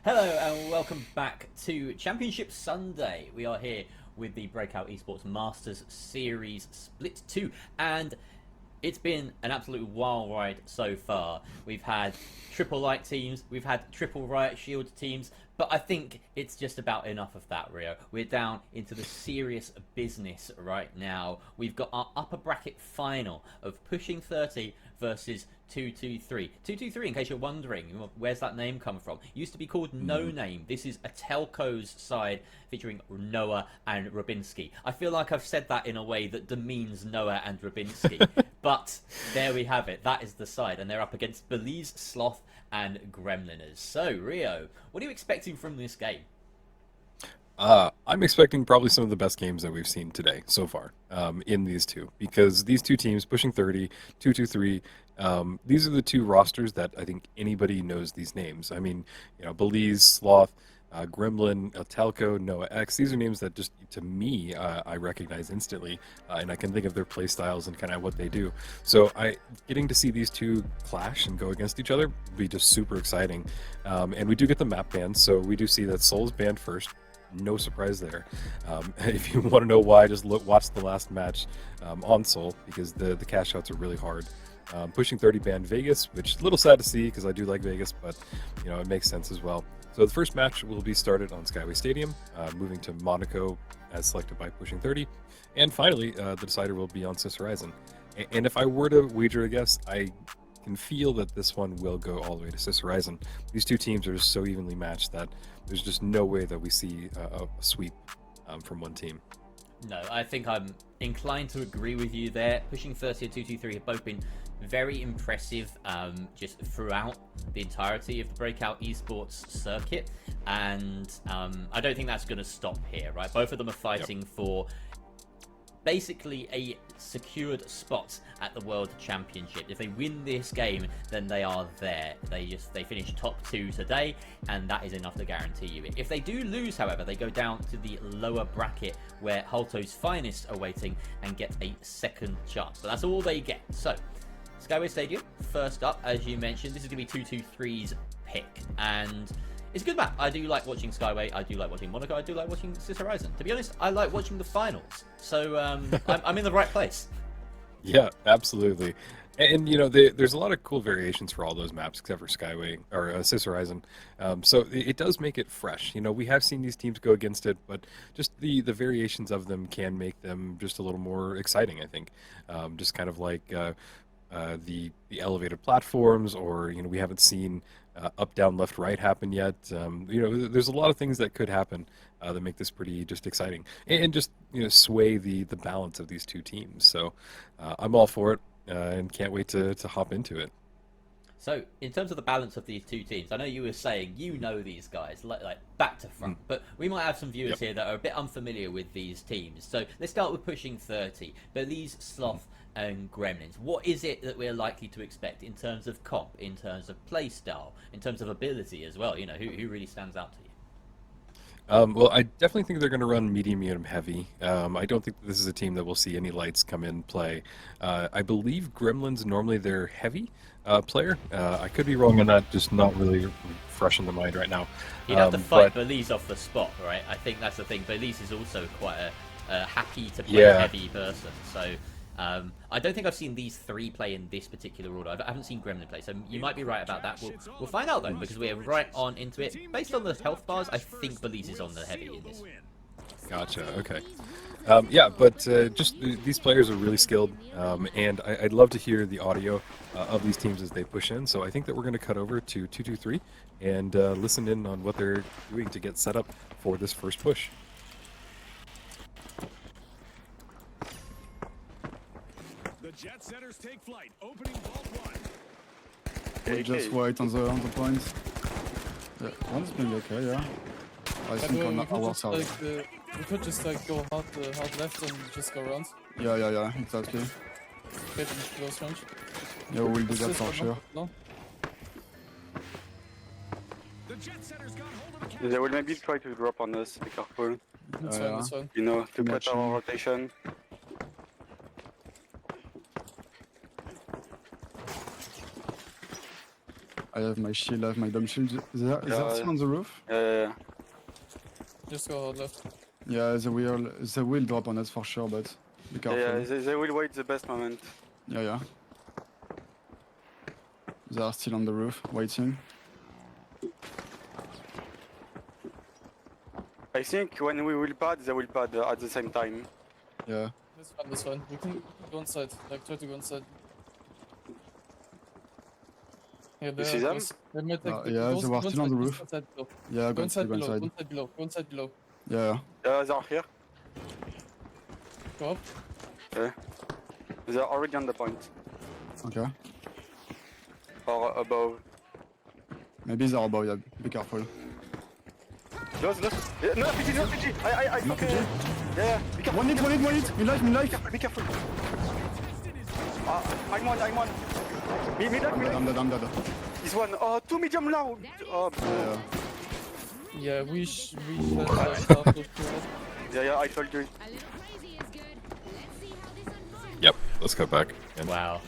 Hello and welcome back to Championship Sunday. We are here with the Breakout Esports Masters Series Split 2, and it's been an absolute wild ride so far. We've had triple light teams, we've had triple riot shield teams, but I think it's just about enough of that, Rio. We're down into the serious business right now. We've got our upper bracket final of Pushing 30 versus 223. 223, in case you're wondering, where's that name come from? Used to be called No Name. This is a Telco's side featuring Noah and Rabinski. I feel like I've said that in a way that demeans Noah and Rabinski, but there we have it. That is the side, and they're up against Belize, Sloth, and Gremliners. So, Rio, what are you expecting from this game? I'm expecting probably some of the best games that we've seen today so far in these two, because these two teams, Pushing 30, 223, these are the two rosters that I think anybody knows these names. I mean, Belize, Sloth, Gremlin, Telco, Noah X, these are names that just, to me, I recognize instantly, and I can think of their play styles and kind of what they do. So getting to see these two clash and go against each other will be just super exciting. And we do get the map banned, so we do see that Soul's banned first. No surprise there. If you want to know why, just watch the last match on Soul, because the cash outs are really hard. Pushing 30 banned Vegas, which is a little sad to see because I do like Vegas, but it makes sense as well. So the first match will be started on Skyway Stadium, moving to Monaco as selected by Pushing 30, and finally the decider will be on Sis Horizon. And if I were to wager a guess, I can feel that this one will go all the way to Sis Horizon. These two teams are just so evenly matched that there's just no way that we see a sweep from one team. No, I think I'm inclined to agree with you there. Pushing 30 and 223 have both been very impressive just throughout the entirety of the Breakout Esports circuit, and I don't think that's going to stop here, right? Both of them are fighting for basically a secured spot at the World Championship. If they win this game, then they are there. They finish top 2 today, and that is enough to guarantee you it. If they do lose, however, they go down to the lower bracket where Halto's Finest are waiting and get a second chance. But that's all they get. So, Skyway Stadium, first up, as you mentioned, this is going to be 223's pick, and it's a good map. I do like watching Skyway, I do like watching Monaco, I do like watching Sis Horizon. To be honest, I like watching the finals, so I'm in the right place. Yeah, absolutely. And there's a lot of cool variations for all those maps except for Skyway or Sis Horizon. So it does make it fresh. We have seen these teams go against it, but just the variations of them can make them just a little more exciting, I think. Just kind of like the elevated platforms, or we haven't seen up, down, left, right happen yet. There's a lot of things that could happen that make this pretty just exciting, and just sway the balance of these two teams. So I'm all for it, and can't wait to hop into it. So, in terms of the balance of these two teams, I know you were saying these guys like back to front, but we might have some viewers here that are a bit unfamiliar with these teams. So let's start with Pushing 30, Belize, Sloth, and Gremlins. What is it that we're likely to expect in terms of comp, in terms of play style, in terms of ability as well? Who really stands out to you? Well, I definitely think they're going to run medium heavy. I don't think this is a team that will see any lights come in play. I believe Gremlins normally they're heavy player. I could be wrong on that, just not really fresh in the mind right now. You'd have to fight Belize off the spot, right? I think that's the thing. Belize is also quite a happy to play heavy person, so I don't think I've seen these three play in this particular order. I haven't seen Gremlin play, so you might be right about that. We'll find out though, because we're right on into it. Based on the health bars, I think Belize is on the heavy in this. Gotcha. Okay. Yeah, but just these players are really skilled, and I'd love to hear the audio of these teams as they push in. So I think that we're going to cut over to 223 and listen in on what they're doing to get set up for this first push. The jet setters take flight. Opening vault 1. We'll just wait on the points. Yeah, one's been okay, yeah. I think on our side. We could just go hard left and just go around. Yeah, exactly. Get in close range. Yeah, we'll do that for sure. No? The jet setters got hold of a They will maybe try to drop on us, be careful. That's fine, that's fine. To cut our rotation. I have my shield, I have my dumb shield. Is there still on the roof? Yeah. Just go hard left. Yeah, they will drop on us for sure, but be careful. Yeah, they will wait the best moment. Yeah. They are still on the roof, waiting. I think when we will pad, they will pad at the same time. Yeah. That's fine. We can go inside. Like, try to go inside. Yeah, You see them? They might take Yeah, they were still on the roof. Yeah, Go inside below. inside. Go inside below. Go inside below. Yeah. They are here. Go up. Yeah. They are already on the point. Okay. Or above. Maybe they're above, yeah. Be careful. Close. Yeah, no RPG, no RPG. I No took RPG? Yeah. Be careful. One hit! Me like! Be careful. I'm one. Me like. I'm dead. He's one. Oh, 2 medium low. Oh, Yeah. Yeah, we should start those two. yeah, I told you. A little crazy is good. Let's see how this unfolds. Yep, let's cut back. And Wow.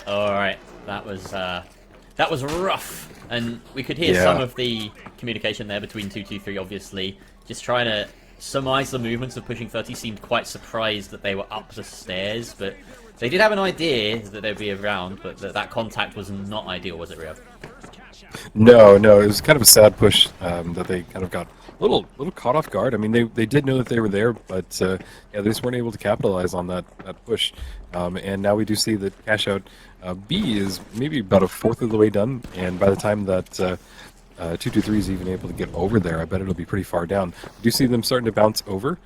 Alright, that was rough. And we could hear Yeah. some of the communication there between 223, obviously. Just trying to surmise the movements of pushing 30. Seemed quite surprised that they were up the stairs, but they did have an idea that they'd be around, but that contact was not ideal, was it, Rio? No, it was kind of a sad push that they kind of got a little caught off guard. I mean, they did know that they were there, but yeah, they just weren't able to capitalize on that push. And now we do see that cash out B is maybe about a fourth of the way done, and by the time that 223 is even able to get over there, I bet it'll be pretty far down. We do see them starting to bounce over,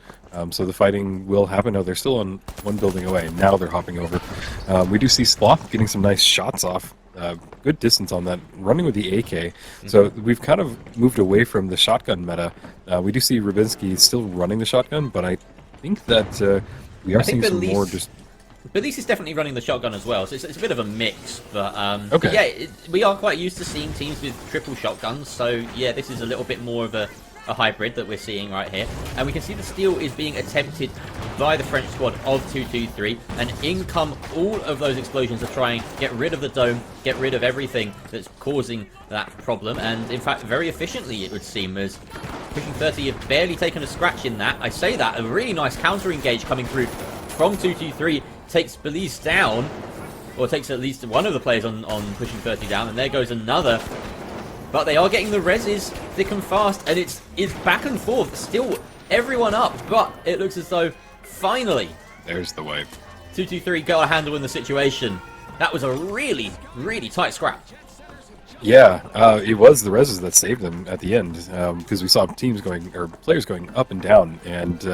so the fighting will happen. No, they're still on one building away. Now they're hopping over. We do see Sloth getting some nice shots off. Good distance on that, running with the AK. So we've kind of moved away from the shotgun meta. We do see Rubinski still running the shotgun, but I think that we are seeing some more just... Belize is definitely running the shotgun as well, so it's a bit of a mix. But, Okay. but yeah, we are quite used to seeing teams with triple shotguns, so yeah, this is a little bit more of a hybrid that we're seeing right here. And we can see the steal is being attempted by the French squad of 223, and in come all of those explosions to try and get rid of the dome, get rid of everything that's causing that problem, and in fact very efficiently it would seem, as pushing 30 have barely taken a scratch in that. I say that, a really nice counter engage coming through from 223 takes Belize down, or takes at least one of the players on pushing 30 down, and there goes another. But they are getting the reses thick and fast, and it's back and forth. Still everyone up, but it looks as though finally There's the way. 223 got a handle in the situation. That was a really, really tight scrap. Yeah, it was the reses that saved them at the end, because we saw players going up and down, and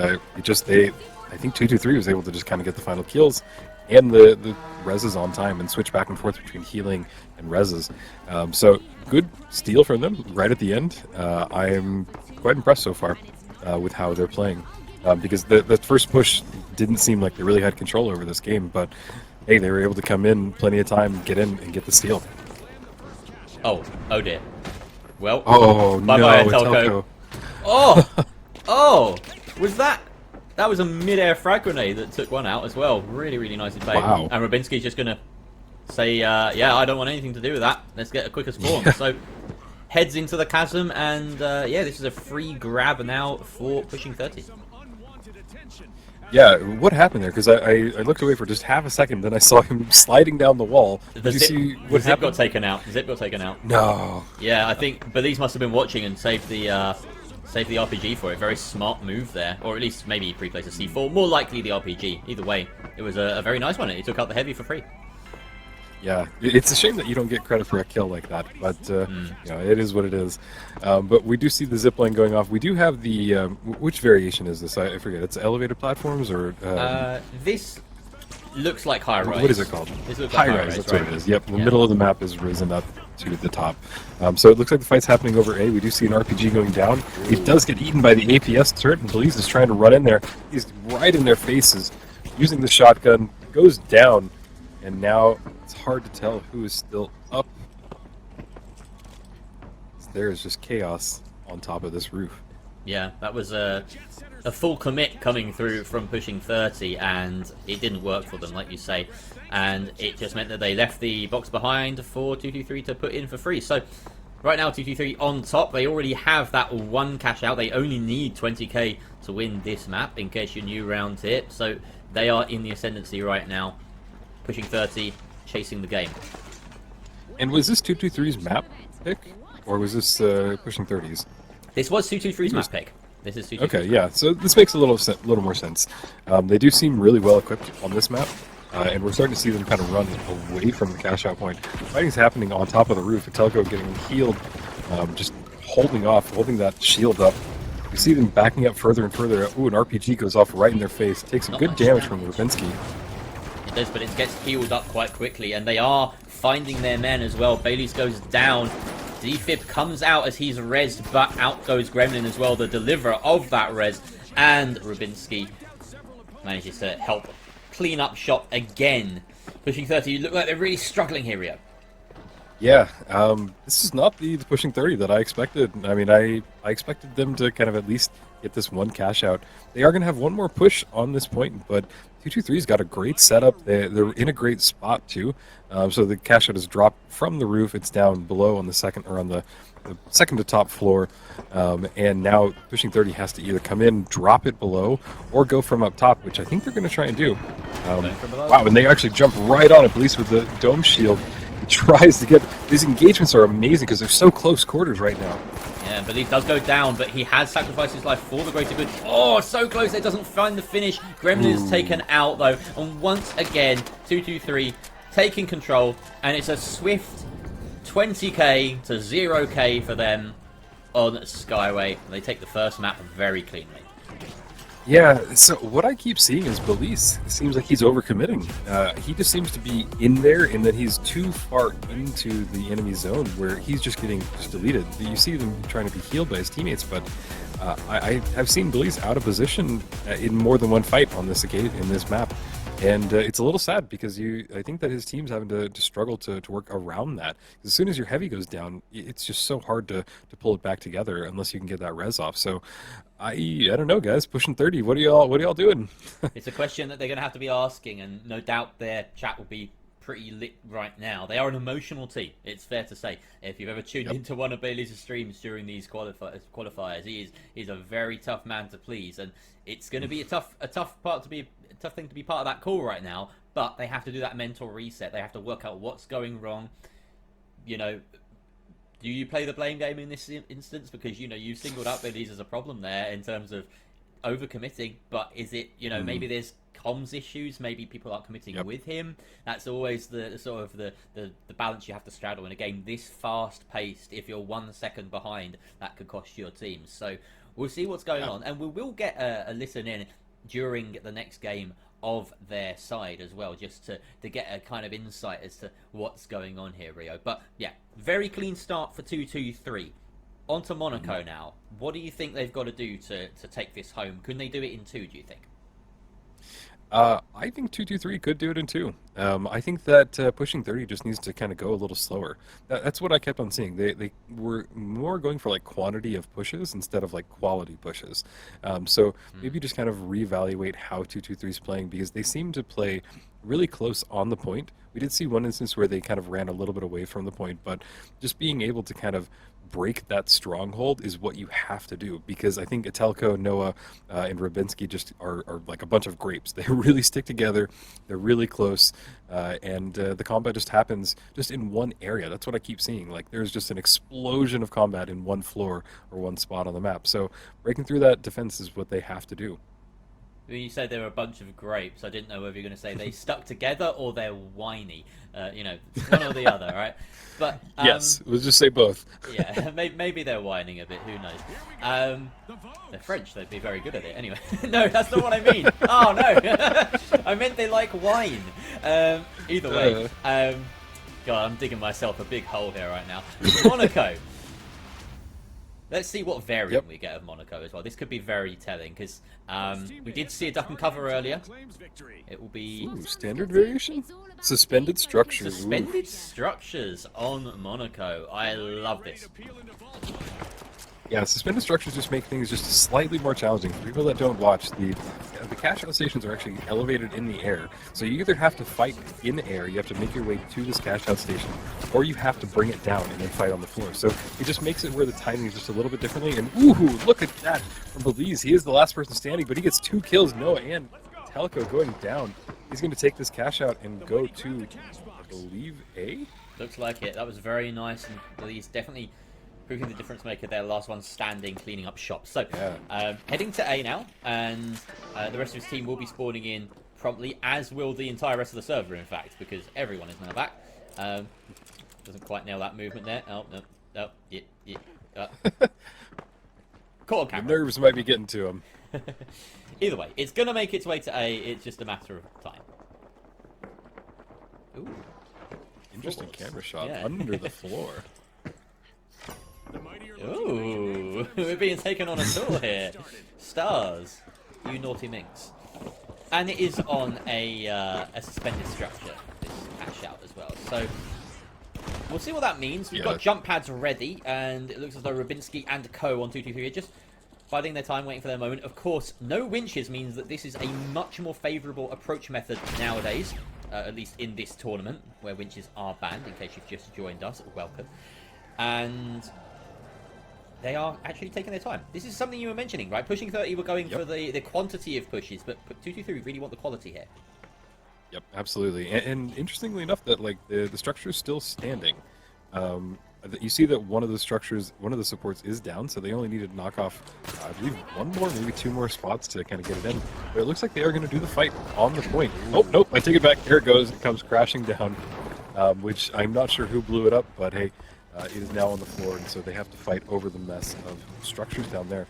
I think 223 was able to just kind of get the final kills and the reses on time and switch back and forth between healing and reses. So good steal from them right at the end. I am quite impressed so far with how they're playing, because the first push didn't seem like they really had control over this game, but hey, they were able to come in plenty of time, get in and get the steal. Oh dear. Well, Oh bye no, bye, it's Telco. Elko. Oh, was that was a mid-air frag grenade that took one out as well. Really, really nicely played. Wow. And Rubinski's just gonna say, yeah, I don't want anything to do with that. Let's get a quicker spawn. Yeah. So heads into the chasm, and yeah, this is a free grab now for pushing 30. Yeah, what happened there? Because I looked away for just half a second, then I saw him sliding down the wall. Did you see The what zip happened? got taken out. The zip got taken out. No. Yeah, I think Belize must have been watching and saved the RPG for it. Very smart move there, or at least maybe he pre-placed a C4. More likely the RPG. Either way, it was a very nice one. He took out the heavy for free. Yeah, it's a shame that you don't get credit for a kill like that, but you know, it is what it is. But we do see the zipline going off. We do have the which variation is this? I forget. It's elevated platforms or This looks like high rise. what is it called? This looks like High high rise. That's right? what it is. Yep, the Yeah. middle of the map is risen up to the top. So it looks like the fight's happening over A. We do see an RPG going down. It does get eaten by the APS turret, and Belize is trying to run in there. He's right in their faces, using the shotgun. Goes down, and now it's hard to tell who is still up. There is just chaos on top of this roof. Yeah, that was a full commit coming through from pushing 30, and it didn't work for them, like you say. And it just meant that they left the box behind for 223 to put in for free. So right now, 223 on top. They already have that one cash out. They only need 20k to win this map, in case you're new round here. So they are in the ascendancy right now, pushing 30, chasing the game. And was this 223's map pick, or was this pushing 30s? This was 223's map pick. This is 223's Okay, yeah. So this makes a little more sense. They do seem really well equipped on this map, and we're starting to see them kind of run away from the cash out point. Fighting's happening on top of the roof. Telco getting healed, just holding that shield up. You see them backing up further and further. Ooh, an RPG goes off right in their face. Takes some good damage from Rubinski. It does, but it gets healed up quite quickly, and they are finding their men as well. Bailey's goes down. Defib comes out as he's rezzed, but out goes Gremlin as well, the deliverer of that res. And Rubinski manages to help clean up shop again. Pushing 30, you look like they're really struggling here, Rio. Yeah, this is not the pushing 30 that I expected. I mean, I expected them to kind of at least get this one cash out. They are going to have one more push on this point, but 223's got a great setup. They're in a great spot too. So the cash out is dropped from the roof. It's down below on the second, or on the second to top floor. And now pushing 30 has to either come in, drop it below, or go from up top, which I think they're going to try and do. Wow, and they actually jump right on it, Police with the dome shield. He tries to get... These engagements are amazing because they're so close quarters right now. Yeah, but he does go down, but he has sacrificed his life for the greater good. Oh, so close, it doesn't find the finish. Gremlin is taken out, though. And once again, 223 taking control. And it's a swift 20k to 0k for them on Skyway. They take the first map very cleanly. Yeah, so what I keep seeing is Belize. It seems like he's overcommitting. He just seems to be in there, in that he's too far into the enemy zone where he's just getting deleted. You see them trying to be healed by his teammates, but I have seen Belize out of position in more than one fight on this occasion, in this map. And it's a little sad because I think that his team's having to struggle to work around that. As soon as your heavy goes down, it's just so hard to pull it back together unless you can get that res off. So I don't know, guys. Pushing 30. What are y'all doing? It's a question that they're going to have to be asking, and no doubt their chat will be pretty lit right now. They are an emotional team. It's fair to say. If you've ever tuned into one of Bailey's streams during these qualifiers, he's a very tough man to please, and it's going to be a tough thing to be part of that call right now. But they have to do that mental reset. They have to work out what's going wrong. You know, do you play the blame game in this instance? Because, you know, you singled out Bailey's as a problem there in terms of overcommitting, but is it, you know, maybe there's comms issues, maybe people aren't committing with him. That's always the sort of the balance you have to straddle in a game this fast paced. If you're 1 second behind, that could cost your team. So we'll see what's going on, and we will get a listen in during the next game of their side as well, just to get a kind of insight as to what's going on here, Rio. But yeah, very clean start for 2-2-3. On to Monaco now. What do you think they've got to do to take this home? Can they do it in 2, do you think? I think 2-2-3 could do it in 2. I think that pushing 30 just needs to kind of go a little slower. That's what I kept on seeing. They were more going for like quantity of pushes instead of like quality pushes. So maybe just kind of reevaluate how 2-2-3 is playing, because they seem to play really close on the point. We did see one instance where they kind of ran a little bit away from the point, but just being able to kind of break that stronghold is what you have to do, because I think Atelko, Noah, and Rubinski just are like a bunch of grapes. They really stick together. They're really close, and the combat just happens just in one area. That's what I keep seeing. Like, there's just an explosion of combat in one floor or one spot on the map. So breaking through that defense is what they have to do. When you said they were a bunch of grapes, I didn't know whether you're going to say they stuck together or they're whiny. You know, one or the other, right? But yes, we'll just say both. Yeah, maybe they're whining a bit. Who knows? They're French. They'd be very good at it. Anyway, no, that's not what I mean. Oh no, I meant they like wine. Either way, God, I'm digging myself a big hole here right now. Monaco. Let's see what variant we get of Monaco as well. This could be very telling, because we did see a duck and cover earlier. It will be... Ooh, standard variation? Suspended structures. Suspended structures on Monaco. I love this. Yeah, suspended structures just make things just slightly more challenging. For people that don't watch, the cash out stations are actually elevated in the air. So you either have to fight in air, you have to make your way to this cash out station, or you have to bring it down and then fight on the floor. So it just makes it where the timing is just a little bit differently. And ooh, look at that from Belize. He is the last person standing, but he gets 2 kills. Noah and Telco going down. He's going to take this cash out and go to, I believe, A? Looks like it. That was very nice, and Belize definitely proving the difference maker there. Last one standing, cleaning up shop. So, heading to A now, and the rest of his team will be spawning in promptly, as will the entire rest of the server, in fact, because everyone is now back. Doesn't quite nail that movement there. Oh, no, caught on The camera. nerves might be getting to him. Either way, it's going to make its way to A. It's just a matter of time. Ooh. Interesting camera shot Yeah. under the floor. Ooh, we're being taken on a tour here. Stars, you naughty minx. And it is on a suspended structure, this cash out as well. So we'll see what that means. We've got jump pads ready, and it looks as though Rubinski and Co on 223 are just biding their time, waiting for their moment. Of course, no winches means that this is a much more favourable approach method nowadays, at least in this tournament, where winches are banned, in case you've just joined us. Welcome. And they are actually taking their time. This is something you were mentioning, right? Pushing 30 were going for the quantity of pushes, but 223 really want the quality here. Yep, absolutely. And interestingly enough, that like the structure is still standing. You see that one of the structures, one of the supports is down, so they only needed to knock off, I believe, 1 more, maybe 2 more spots to kind of get it in. But it looks like they are going to do the fight on the point. Oh, nope, I take it back. There it goes. It comes crashing down, which I'm not sure who blew it up, but hey, it is now on the floor, and so they have to fight over the mess of structures down there.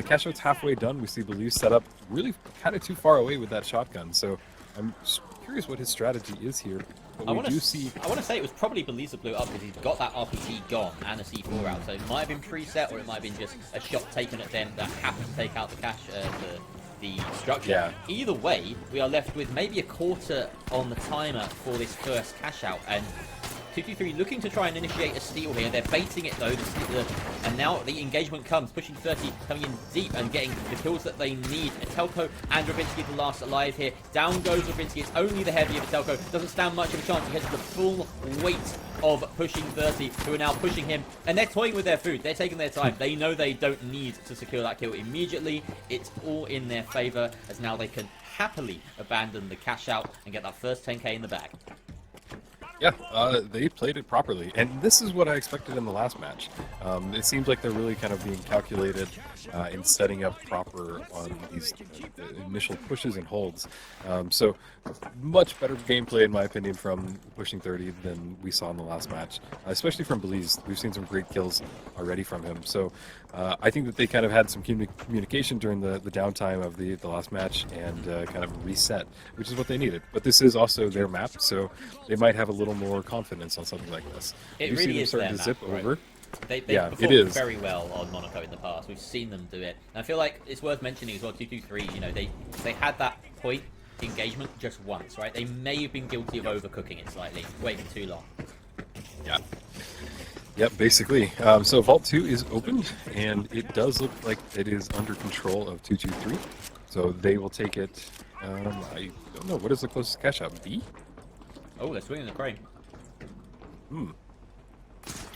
Cash out's halfway done. We see Belize set up really kind of too far away with that shotgun, so I'm curious what his strategy is here. But I we want do to see... I want to say it was probably Belize that blew it up because he's got that RPG gone and a C4 out, so it might have been preset or it might have been just a shot taken at them that happened to take out the cash, the structure. Yeah. Either way, we are left with maybe a quarter on the timer for this first cash out, and 223 looking to try and initiate a steal here. They're baiting it though, and now the engagement comes, pushing 30, coming in deep and getting the kills that they need. Telco and Rubinski the last alive here. Down goes Rubinski. It's only the heavy of Telco. Doesn't stand much of a chance. He has the full weight of pushing 30, who are now pushing him, and they're toying with their food. They're taking their time. They know they don't need to secure that kill immediately. It's all in their favor, as now they can happily abandon the cash out and get that first 10k in the bag. Yeah, they played it properly, and this is what I expected in the last match. It seems like they're really kind of being calculated in setting up proper on these initial pushes and holds. So much better gameplay, in my opinion, from pushing 30 than we saw in the last match, especially from Belize. We've seen some great kills already from him. So I think that they kind of had some communication during the downtime of the last match and kind of reset, which is what they needed. But this is also their map, so they might have a little more confidence on something like this. It you really see them is starting their to zip map, right? over. They've Yeah, it performed is. very well on Monaco in the past. We've seen them do it. And I feel like it's worth mentioning as well, 223, you know, they had that point engagement just once, right? They may have been guilty of overcooking it slightly, waiting too long. Yeah. Yep, basically. So Vault 2 is opened, and it does look like it is under control of 223. So they will take it. I don't know. What is the closest cash out? B? Oh, they're swinging the crane. Hmm.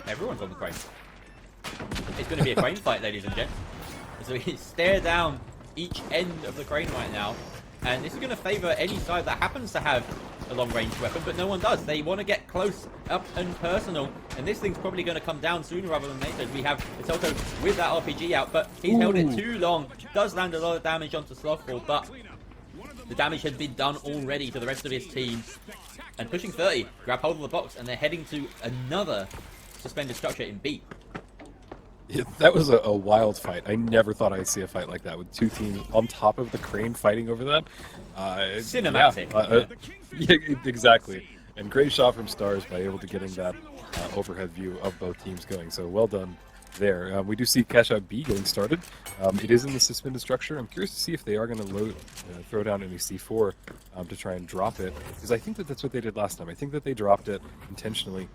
Everyone's on the crane. It's going to be a crane fight, ladies and gents. So we stare down each end of the crane right now. And this is going to favour any side that happens to have a long-range weapon, but no one does. They want to get close, up and personal. And this thing's probably going to come down sooner rather than later. We have Telco with that RPG out, but he's held it too long. Does land a lot of damage onto Slothful, but the damage has been done already to the rest of his team. And pushing 30, grab hold of the box, and they're heading to another suspended structure in B. Yeah, that was a wild fight. I never thought I'd see a fight like that with 2 teams on top of the crane fighting over that. Cinematic. Yeah, exactly. And great shot from Stars by able to getting that overhead view of both teams going. So well done there. We do see Cash Out B getting started. It is in the suspended structure. I'm curious to see if they are going to throw down any C4 to try and drop it, because I think that that's what they did last time. I think that they dropped it intentionally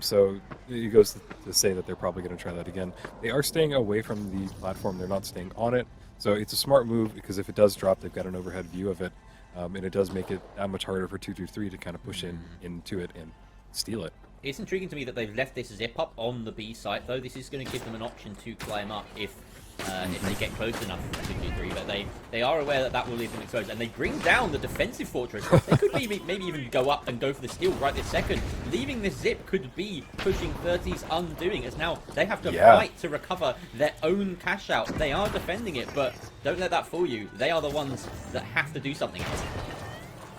So it goes to say that they're probably going to try that again. They are staying away from the platform. They're not staying on it. So it's a smart move because if it does drop, they've got an overhead view of it. And it does make it that much harder for 223 to kind of push into it and steal it. It's intriguing to me that they've left this zip up on the B site, though. This is going to give them an option to climb up if they get close enough to 223. But they are aware that will leave them exposed, and they bring down the defensive fortress. They could maybe even go up and go for the steal right this second. Leaving this zip could be pushing 30's undoing, as now they have to fight to recover their own cash out. They are defending it, but don't let that fool you. They are the ones that have to do something else.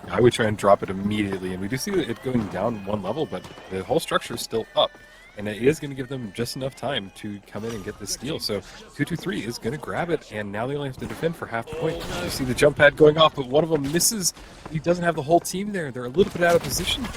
I would try and drop it immediately, and we do see it going down one level, but the whole structure is still up, and it is going to give them just enough time to come in and get this steal. So 223 is going to grab it, and now they only have to defend for half point. Oh, no. You see the jump pad going off, but one of them misses. He doesn't have the whole team there. They're a little bit out of position.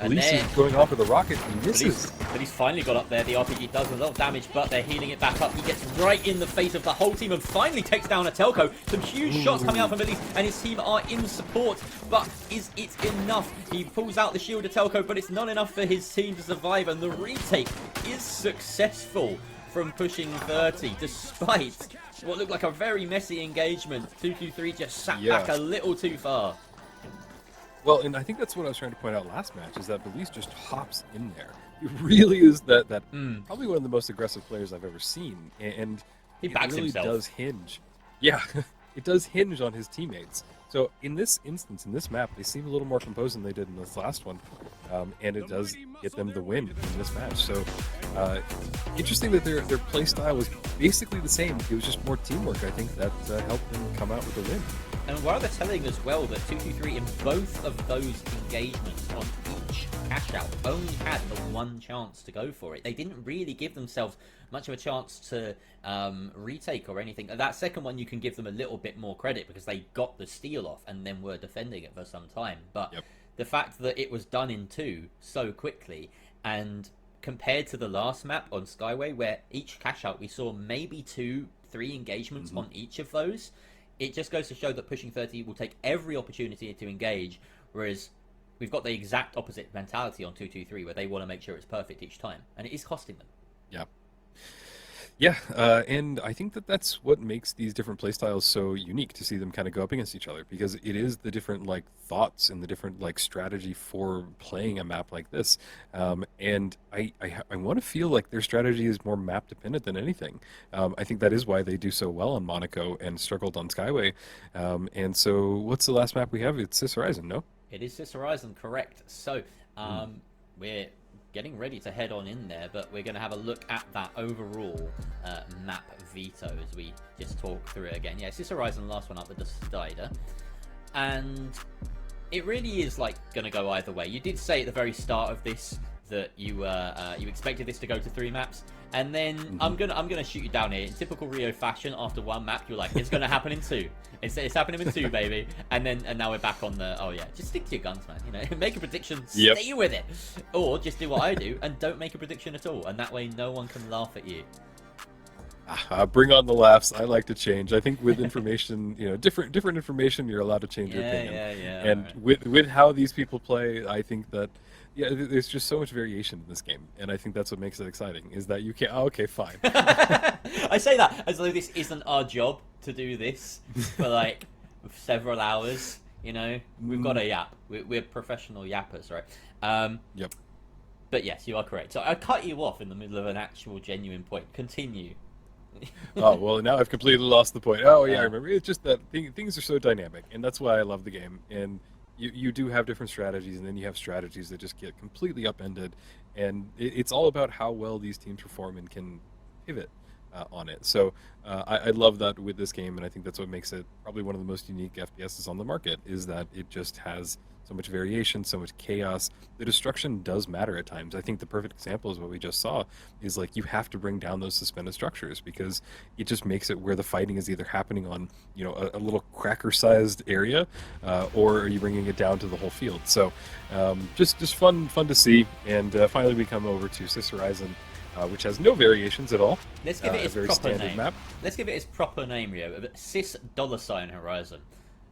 Elise is going off with a rocket, and he misses. But he's finally got up there. The RPG does a lot of damage, but they're healing it back up. He gets right in the face of the whole team and finally takes down a Telco. Some huge shots coming out from Elise, and his team are in support. But is it enough? He pulls out the shield of Telco, but it's not enough for his team to survive, and the retake is successful from pushing 30, despite what looked like a very messy engagement. 223 just sat back a little too far. Well, and I think that's what I was trying to point out last match, is that Belize just hops in there. He really is that probably one of the most aggressive players I've ever seen, and he it backs really himself. does hinge. Yeah, it does hinge on his teammates. So in this instance, in this map, they seem a little more composed than they did in this last one, and it does get them the win in this match. So interesting that their play style was basically the same. It was just more teamwork, I think, that helped them come out with the win. And rather telling as well that 223 in both of those engagements on each cash out only had the one chance to go for it. They didn't really give themselves much of a chance to retake or anything. That second one you can give them a little bit more credit because they got the steal off and then were defending it for some time. But the fact that it was done in two so quickly, and compared to the last map on Skyway where each cash out we saw maybe 2-3 engagements on each of those, it just goes to show that pushing 30 will take every opportunity to engage, whereas we've got the exact opposite mentality on 223 where they want to make sure it's perfect each time, and it is costing them. Yeah, and I think that's what makes these different playstyles so unique, to see them kind of go up against each other, because it is the different thoughts and the different strategy for playing a map like this. And I want to feel like their strategy is more map dependent than anything. I think that is why they do so well on Monaco and struggled on Skyway. And so what's the last map we have? It's Cis Horizon, no? It is Cis Horizon, correct. So we're getting ready to head on in there, but we're going to have a look at that overall map veto as we just talk through it again. Yeah, Cis Horizon, last one up with the Spider, and it really is going to go either way. You did say at the very start of this that you expected this to go to 3 maps, and then I'm gonna shoot you down here in typical Rio fashion. After 1 map, you're like, it's gonna happen in 2. It's happening in 2, baby. And now we're back on the just stick to your guns, man. You know, make a prediction, stay with it, or just do what I do and don't make a prediction at all, and that way no one can laugh at you. Bring on the laughs. I like to change. I think with information, different information, you're allowed to change your opinion. And right. with how these people play, I think that there's just so much variation in this game, and I think that's what makes it exciting. Is that you can't? Oh, okay, fine. I say that as though this isn't our job to do this for several hours. You know, we've got a yap. We're professional yappers, right? Yep. But yes, you are correct. So I cut you off in the middle of an actual genuine point. Continue. Oh, well, now I've completely lost the point. Oh, yeah, I remember. It's just that things are so dynamic, and that's why I love the game. And you do have different strategies, and then you have strategies that just get completely upended. And it's all about how well these teams perform and can pivot on it. So I love that with this game, and I think that's what makes it probably one of the most unique FPSs on the market, is that it just has so much variation, so much chaos. The destruction does matter at times. I think the perfect example is what we just saw, is you have to bring down those suspended structures, because it just makes it where the fighting is either happening on a little cracker-sized area, or are you bringing it down to the whole field. So just fun to see. And finally we come over to Cis Horizon, which has no variations at all. Let's give it its very proper standard name. Map. Let's give it its proper name, Rio. Cis $Horizon.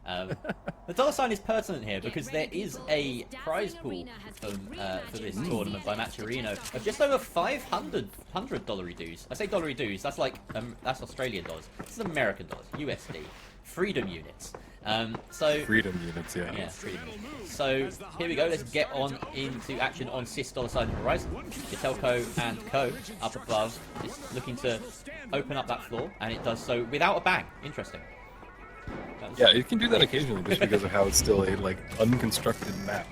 The dollar sign is pertinent here because there is a prize pool for this tournament by Matcherino of just over $500 dues. I say dollary dues. That's like that's Australian dollars. This is American dollars, USD, freedom units. So Freedom units, yeah. yeah, freedom. So here we go. Let's get on into action on Sis dollar sign horizon. Telco and Co up above, just looking to open up that floor, and it does so without a bang. Interesting. Yeah, it can do that occasionally just because of how it's still a like unconstructed map.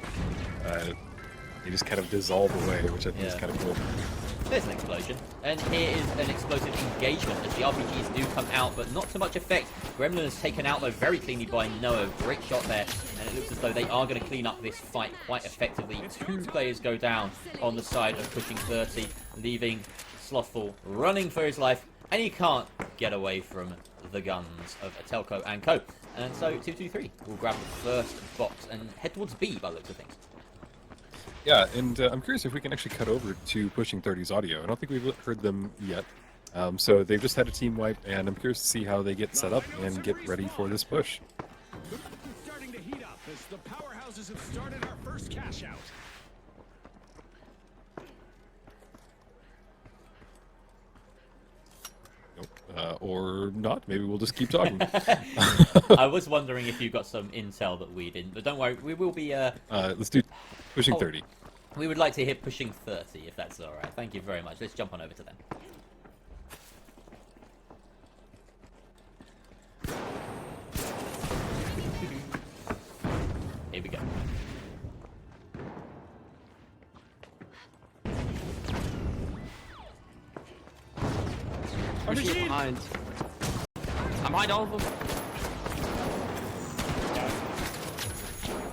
They just kind of dissolve away, which I think is kind of cool. There's an explosion, and here is an explosive engagement as the RPGs do come out, but not so much effect. Gremlin is taken out though very cleanly by Noah. Great shot there, and it looks as though they are going to clean up this fight quite effectively. 2 players go down on the side of pushing 30, leaving Slothful running for his life, and he can't get away from the guns of Telco and Co. And so 2-2-3 will grab the first box and head towards B by the looks of things. Yeah, and I'm curious if we can actually cut over to Pushing 30's audio. I don't think we've heard them yet. So they've just had a team wipe, and I'm curious to see how they get set up and get ready for this push. Starting to heat up as the powerhouses have started our first cash out. Or not. Maybe we'll just keep talking. I was wondering if you got some intel that we didn't, but don't worry, we will be... Let's do Pushing 30. We would like to hit pushing 30, if that's alright. Thank you very much. Let's jump on over to them. Here we go. I'm behind. I'm behind all of them.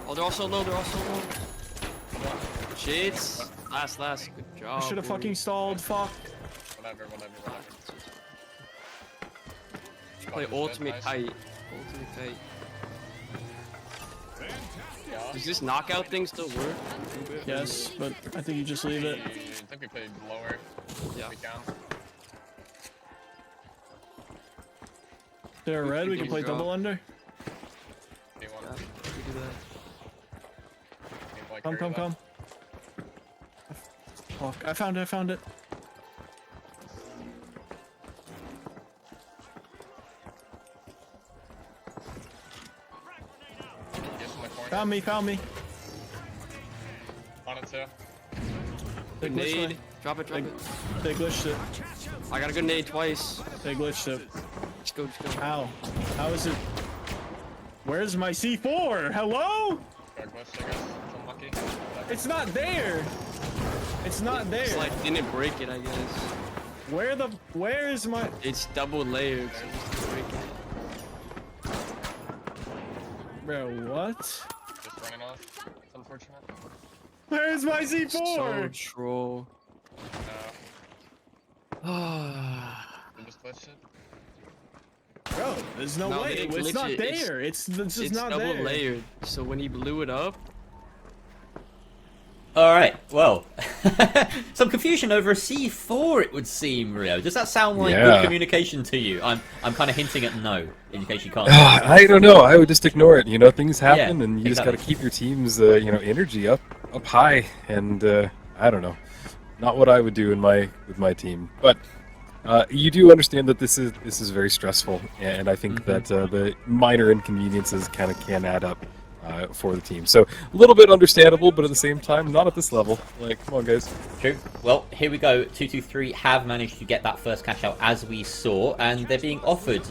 Oh, they're all so low, they're all so low. Shades. Last. Good job. I should have fucking stalled. Fuck. Whatever. Just play ultimate tight. Ultimate tight. Does this knockout thing still work? Yes, but I think you just leave it. I think we played lower. Yeah. We can. They're red. We can play double under. Do you want Yeah, we can do that. Come. Fuck, I found it. Found me. On it too. They glitched Nade. it. Drop it. They glitched it. I got a good nade twice. They glitched it. Let's go. How? How is it? Where's my C4? Hello? Got glitched, I guess. It's unlucky. It's not there. It's not there. It's like didn't break it, I guess. Where is my? It's double layered, so just didn't break it. Bro, what? Just running off. It's unfortunate. Where's my So C4? troll. We just glitched it. Bro, there's no No, way. they didn't It's glitch not it. there. It's just It's not double there. layered, so when he blew it up, Alright, well, some confusion over a C4 it would seem, Rio. Does that sound like good communication to you? I'm kind of hinting at no, in case you can't. I don't know. I would just ignore it. You know, things happen, Yeah, and you just exactly. got to keep your team's energy up high. And I don't know, not what I would do with my team. But you do understand that this is very stressful, and I think that the minor inconveniences kind of can add up. For the team. So a little bit understandable, but at the same time, not at this level. Like, come on, guys. True. Well, here we go. 2-2-3 have managed to get that first cash out as we saw, and they're being offered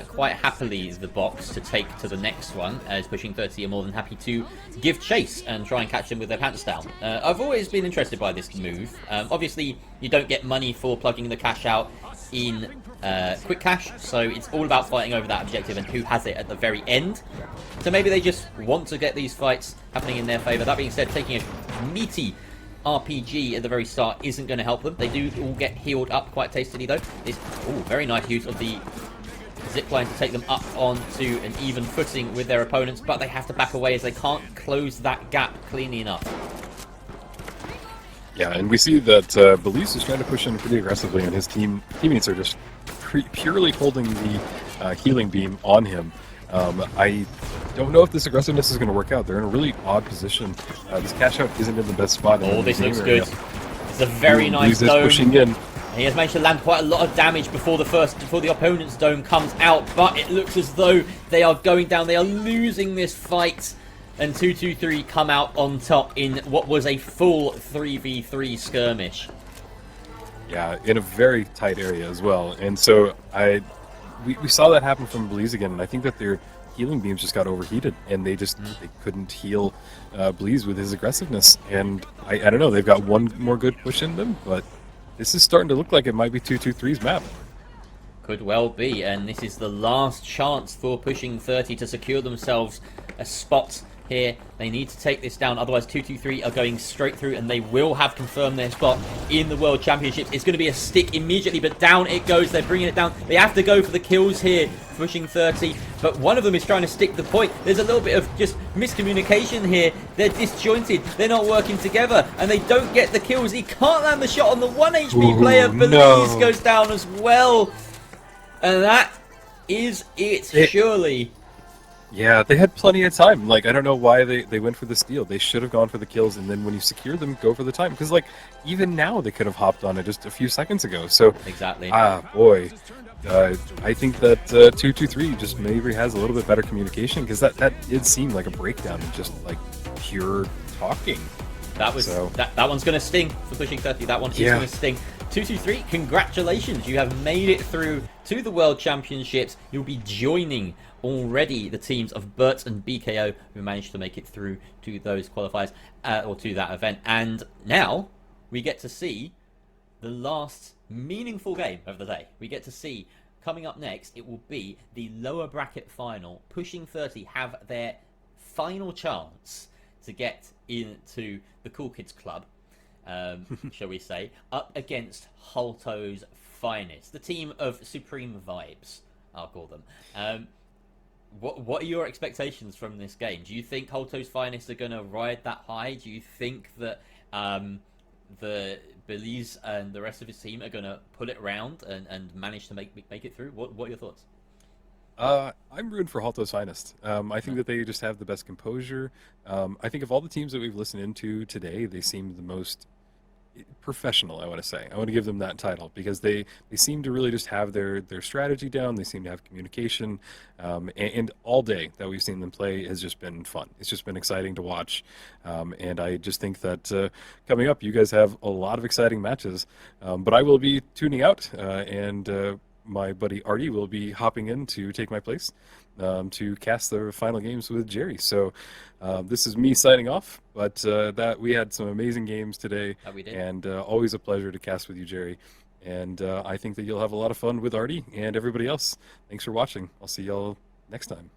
quite happily the box to take to the next one, as Pushing 30 are more than happy to give chase and try and catch them with their pants down. I've always been interested by this move. Obviously, you don't get money for plugging the cash out in quick cash, so it's all about fighting over that objective and who has it at the very end. So maybe they just want to get these fights happening in their favour. That being said, taking a meaty RPG at the very start isn't going to help them. They do all get healed up quite tastily though. It's very nice use of the zipline to take them up onto an even footing with their opponents, but they have to back away as they can't close that gap cleanly enough. Yeah, and we see that Belize is trying to push in pretty aggressively, and his teammates are just purely holding the healing beam on him. I don't know if this aggressiveness is going to work out. They're in a really odd position. This cash out isn't in the best spot. Oh, this looks area. good. It's a very nice Bleez is dome. pushing in. He has managed to land quite a lot of damage before the opponent's dome comes out, but it looks as though they are going down. They are losing this fight, and 223 come out on top in what was a full 3v3 skirmish. Yeah, in a very tight area as well. And so we saw that happen from Bleez again, and I think that their healing beams just got overheated, and they couldn't heal Bleez with his aggressiveness. And I don't know, they've got one more good push in them, but this is starting to look like it might be 223's map. Could well be, and this is the last chance for Pushing 30 to secure themselves a spot here. They need to take this down, otherwise 223 are going straight through, and they will have confirmed their spot in the World Championships. It's going to be a stick immediately, but down it goes. They're bringing it down. They have to go for the kills here, Pushing 30, but one of them is trying to stick the point. There's a little bit of just miscommunication here. They're disjointed. They're not working together, and they don't get the kills. He can't land the shot on the 1 HP player. Belize goes down as well, and that is it, surely. Yeah, they had plenty of time. Like, I don't know why they went for the steal. They should have gone for the kills, and then when you secure them, go for the time. Because, like, even now they could have hopped on it just a few seconds ago. So, exactly. Boy. I think that 223 just maybe has a little bit better communication, because that did seem like a breakdown in just, like, pure talking. That was that one's going to sting for Pushing 30. That one is going to sting. 223, congratulations. You have made it through to the World Championships. You'll be joining already the teams of Bert and BKO, who managed to make it through to those qualifiers, or to that event. And now we get to see the last meaningful game of the day. We get to see, coming up next, it will be the lower bracket final. Pushing 30 have their final chance to get into the Cool Kids Club, shall we say, up against Holto's Finest, the team of Supreme Vibes, I'll call them. What are your expectations from this game? Do you think Holto's Finest are going to ride that high? Do you think that the Belize and the rest of his team are going to pull it round and manage to make it through? What are your thoughts? I'm rooting for Holto's Finest. I think that they just have the best composure. I think of all the teams that we've listened into today, they seem the most professional, I want to say. I want to give them that title, because they seem to really just have their strategy down. They seem to have communication, and all day that we've seen them play has just been fun. It's just been exciting to watch, and I just think that coming up, you guys have a lot of exciting matches, but I will be tuning out, and my buddy Artie will be hopping in to take my place to cast the final games with Jerry. So this is me signing off, but that we had some amazing games today, we did. And always a pleasure to cast with you, Jerry. And I think that you'll have a lot of fun with Artie and everybody else. Thanks for watching. I'll see y'all next time.